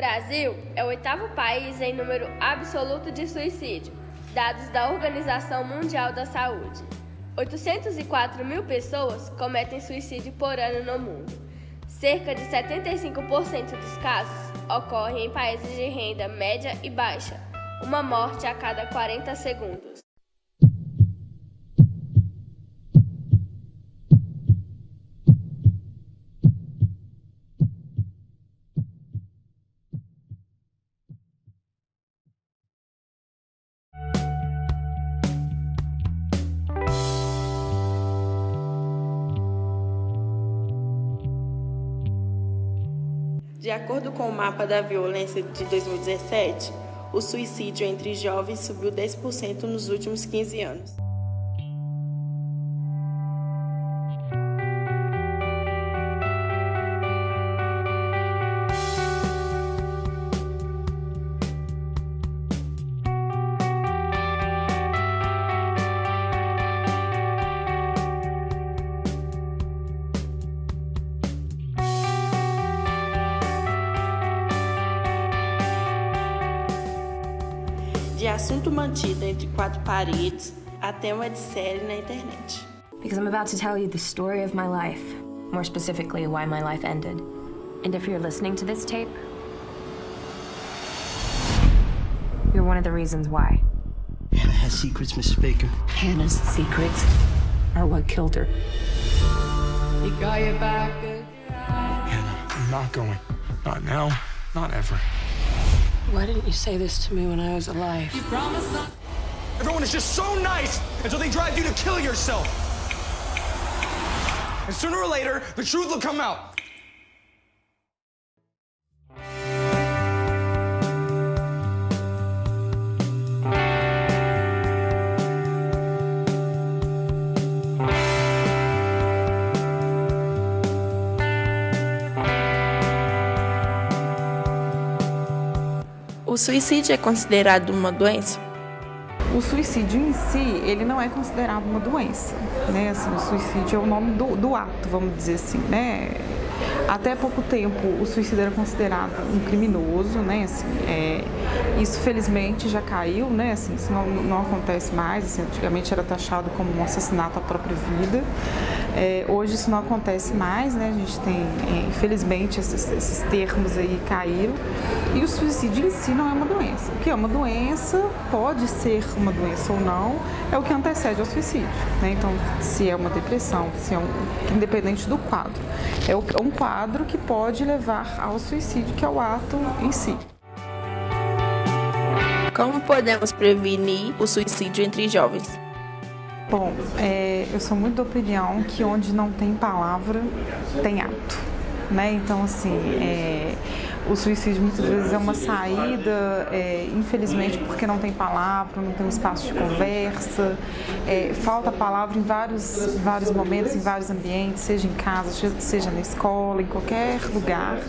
Brasil é o 8º país em número absoluto de suicídio, dados da Organização Mundial da Saúde. 804 mil pessoas cometem suicídio por ano no mundo. Cerca de 75% dos casos ocorrem em países de renda média e baixa, uma morte a cada 40 segundos. De acordo com o mapa da violência de 2017, o suicídio entre jovens subiu 10% nos últimos 15 anos. De assunto mantido entre 4 paredes até uma série na internet. Because I'm about to tell you the story of my life, more specifically why my life ended. And if you're listening to this tape, you're one of the reasons why. Hannah has secrets, Mrs. Baker. Hannah's secrets are what killed her. You got your back. Hannah, I'm not going. Not now, not ever. Why didn't you say this to me when I was alive? You promised not. Everyone is just so nice until they drive you to kill yourself. And sooner or later, the truth will come out. O suicídio é considerado uma doença? O suicídio em si, ele não é considerado uma doença, né? Assim, o suicídio é o nome do ato, vamos dizer assim, né? Até pouco tempo, o suicídio era considerado um criminoso, né? Assim, isso felizmente já caiu, né? Assim, isso não acontece mais. Assim, antigamente era taxado como um assassinato à própria vida. Hoje isso não acontece mais, né? A gente tem, infelizmente, esses termos aí caíram. E o suicídio em si não é uma doença. O que é uma doença, pode ser uma doença ou não, é o que antecede ao suicídio, né? Então, se é uma depressão, se é independente do quadro. É um quadro que pode levar ao suicídio, que é o ato em si. Como podemos prevenir o suicídio entre jovens? Bom, eu sou muito da opinião que onde não tem palavra, tem ato, né? Então, assim, o suicídio muitas vezes é uma saída, infelizmente, porque não tem palavra, não tem um espaço de conversa, falta palavra em vários momentos, em vários ambientes, seja em casa, seja na escola, em qualquer lugar.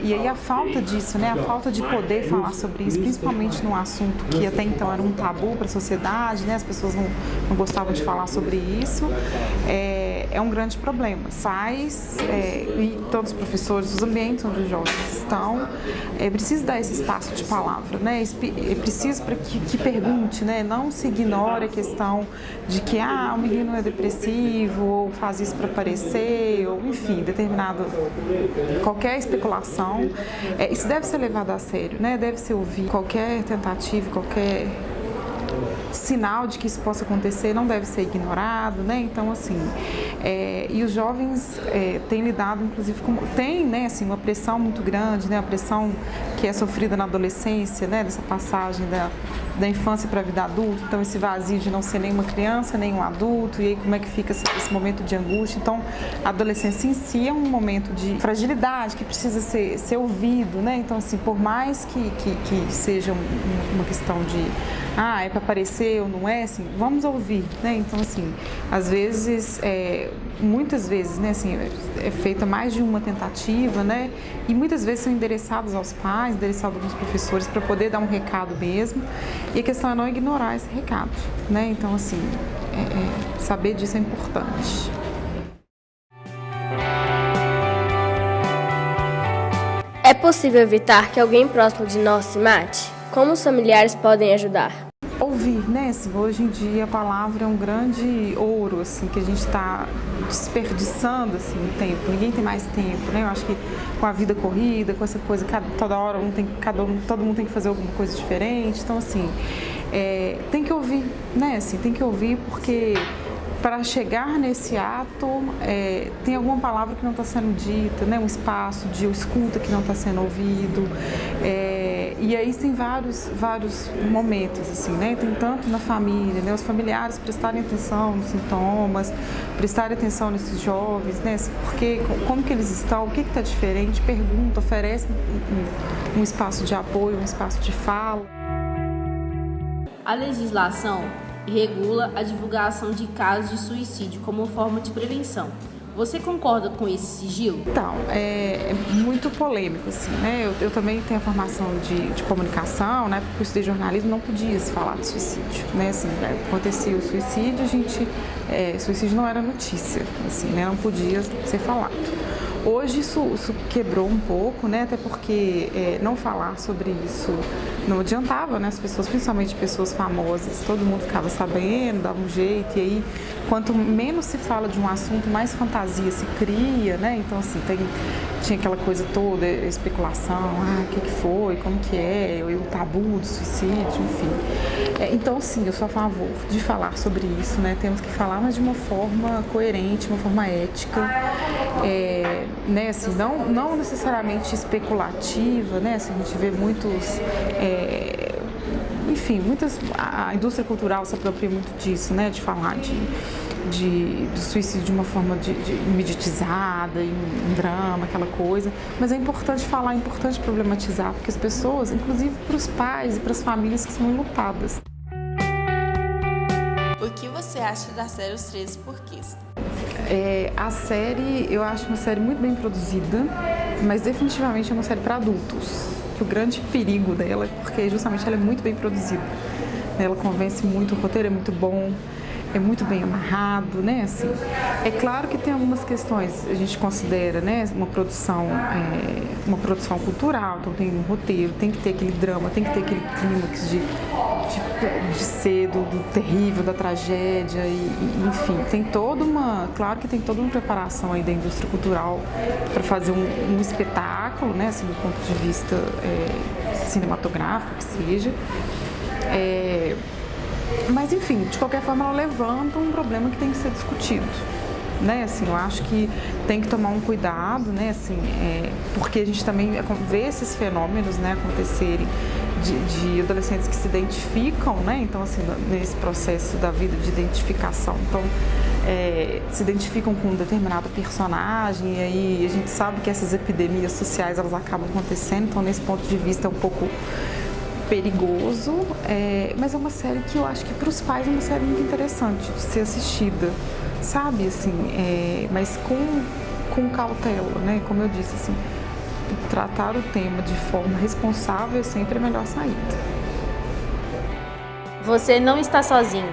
E aí a falta disso, né, a falta de poder falar sobre isso, principalmente num assunto que até então era um tabu para a sociedade, né, as pessoas não gostavam de falar sobre isso, é um grande problema. Pais e tantos professores, os ambientes onde os jovens estão, precisa dar esse espaço de palavra, né? É preciso para que pergunte, né? Não se ignore a questão de que o menino é depressivo ou faz isso para parecer, ou enfim, qualquer especulação. Isso deve ser levado a sério, né? Deve ser ouvido. Qualquer tentativa, qualquer sinal de que isso possa acontecer não deve ser ignorado, né? Então, assim, e os jovens têm lidado, inclusive, né, assim, uma pressão muito grande, né? A pressão que é sofrida na adolescência, né? Dessa passagem da infância para a vida adulta, então esse vazio de não ser nem uma criança, nem um adulto, e aí como é que fica esse momento de angústia. Então, a adolescência em si é um momento de fragilidade que precisa ser ouvido, né? Então, assim, por mais que seja uma questão de é para aparecer ou não é, assim, vamos ouvir, né? Então, assim, às vezes, muitas vezes, né, assim, é feita mais de uma tentativa, né? E muitas vezes são endereçados aos pais, endereçados aos professores para poder dar um recado mesmo. E a questão é não ignorar esse recado, né? Então, assim, saber disso é importante. É possível evitar que alguém próximo de nós se mate? Como os familiares podem ajudar? Ouvir, né? Assim, hoje em dia a palavra é um grande ouro, assim, que a gente está desperdiçando, assim, o tempo. Ninguém tem mais tempo, né? Eu acho que com a vida corrida, com essa coisa, toda hora todo mundo tem que fazer alguma coisa diferente. Então, assim, tem que ouvir, né? Assim, tem que ouvir porque para chegar nesse ato tem alguma palavra que não está sendo dita, né? Um espaço de escuta que não está sendo ouvido. E aí tem vários momentos, assim, né? Tem tanto na família, né? Os familiares prestarem atenção nos sintomas, prestarem atenção nesses jovens, né? Porque, como que eles estão, o que está diferente, pergunta, oferece um espaço de apoio, um espaço de fala. A legislação regula a divulgação de casos de suicídio como forma de prevenção. Você concorda com esse sigilo? Então, é muito polêmico, assim, né? Eu também tenho a formação de comunicação, né? Porque eu estudei jornalismo, não podia se falar de suicídio, né? Assim, acontecia o suicídio, suicídio não era notícia, assim, né? Não podia ser falado. Hoje isso quebrou um pouco, né? Até porque não falar sobre isso não adiantava, né? As pessoas, principalmente pessoas famosas, todo mundo ficava sabendo, dava um jeito, e aí quanto menos se fala de um assunto, mais fantasia se cria, né? Então, assim, tinha aquela coisa toda, especulação, o que foi, como que é, o tabu do suicídio, enfim. Então, sim, eu sou a favor de falar sobre isso, né? Temos que falar, mas de uma forma coerente, uma forma ética, né? Assim, não necessariamente especulativa, né? Assim, a gente vê muitos... enfim, a indústria cultural se apropria muito disso, né? De falar do suicídio de uma forma de mediatizada, um drama, aquela coisa. Mas é importante falar, é importante problematizar, porque as pessoas, inclusive para os pais e para as famílias que são enlutadas. O que você acha da série Os 13 Porquês? A série, eu acho uma série muito bem produzida, mas definitivamente é uma série para adultos. O grande perigo dela é porque justamente ela é muito bem produzida. Ela convence muito, o roteiro é muito bom, é muito bem amarrado, né? Assim, é claro que tem algumas questões, a gente considera, né, uma produção cultural, então tem um roteiro, tem que ter aquele drama, tem que ter aquele clímax de ser do terrível, da tragédia, enfim, claro que tem toda uma preparação aí da indústria cultural para fazer um espetáculo, né, assim, do ponto de vista cinematográfico, que seja. Mas, enfim, de qualquer forma, ela levanta um problema que tem que ser discutido, né? Assim, eu acho que tem que tomar um cuidado, né? Assim, porque a gente também vê esses fenômenos, né, acontecerem de adolescentes que se identificam, né? Então, assim, nesse processo da vida de identificação, então, se identificam com um determinado personagem, e aí a gente sabe que essas epidemias sociais, elas acabam acontecendo, então, nesse ponto de vista, é um pouco perigoso, mas é uma série que eu acho que para os pais é uma série muito interessante de ser assistida, sabe, assim, mas com cautela, né, como eu disse, assim, tratar o tema de forma responsável é sempre a melhor saída. Você não está sozinho.